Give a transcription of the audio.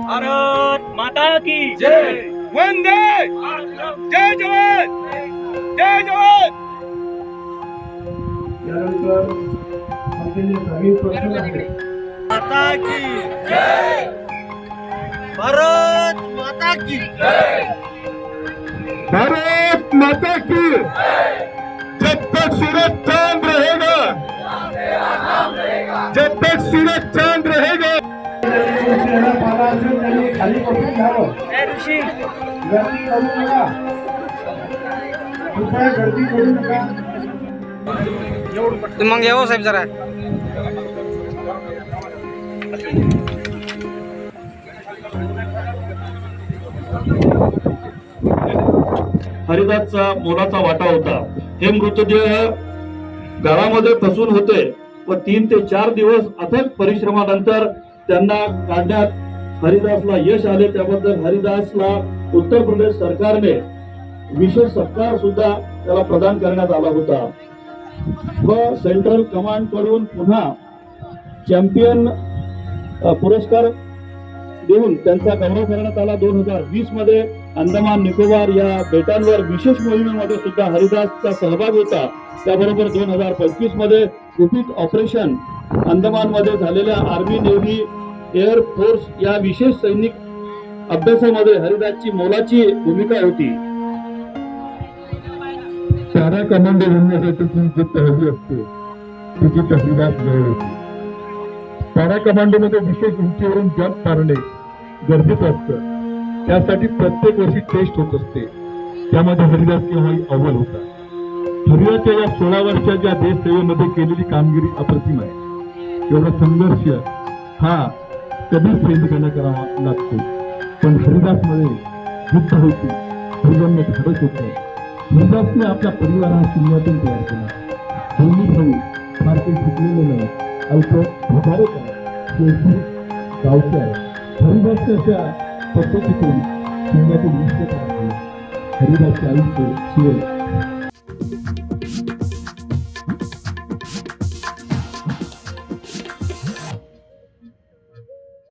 भारत माता की जय, वंदे, जय जवान, जय जवान। माता की जय, भारत माता की जय, भारत माता की जब तक सूरज चांद रहेगा, जब तक सूरज चांद रहेगा। खाली बसून घ्यावं, गर्दी करू नका, कृपया गर्दी करू नका। मग येऊ साहेब जरा हरिदासचा मोलाचा वाटा होता। हे मृतदेह घरामध्ये फसून होते व 3 ते 4 दिवस अथक परिश्रमानंतर त्यांना काढण्यात हरिदासला यश आले। त्याबद्दल हरिदासला उत्तर प्रदेश सरकारने विशेष सत्कार सुद्धा त्याला प्रदान करण्यात आला होता व सेंट्रल कमांड कडून पुन्हा चॅम्पियन पुरस्कार देऊन त्यांचा गौरव करण्यात आला। 2020 मध्ये अंदमान निकोबार या बेटांवर विशेष मोहिमेमध्ये सुद्धा हरिदासचा सहभाग होता। त्याबरोबर 2025 मध्ये रिपीट ऑपरेशन अंदमान मध्ये झालेल्या आर्मी नेव्ही एअर फोर्स या विशेष सैनिक अभ्यासामध्ये हरिदासची मोलाची भूमिका होती। पॅरा कमांडो बनण्यासाठी जी तयारी असते तिची हरिदास मिळवली होती। पॅरा कमांडो मध्ये विशेष उंचीवरून जंप मारणे गरजेचं असतं, त्यासाठी प्रत्येक वर्षी टेस्ट होत असते। त्यामध्ये हरिदास केव्हाही अव्वल होता। हरिदासच्या या 16 वर्षाच्या देशसेवेमध्ये केलेली कामगिरी अप्रतिम आहे। एवढा संघर्ष हा कधीच सैनिकांना करावा लागतो, पण हरिदासमध्ये युद्ध होती, हरिदासने धाडस होतं। हरिदासने आपल्या परिवाराला शून्यातून तयार केला। दोन्ही भाऊ फार काही शिकलेले नाही, अल्प भुधारक आहे, गावचे आहे। हरिदासने अशा पद्धतीतून शून्यातून विश्व हरिदासचे आयुष्य शिवल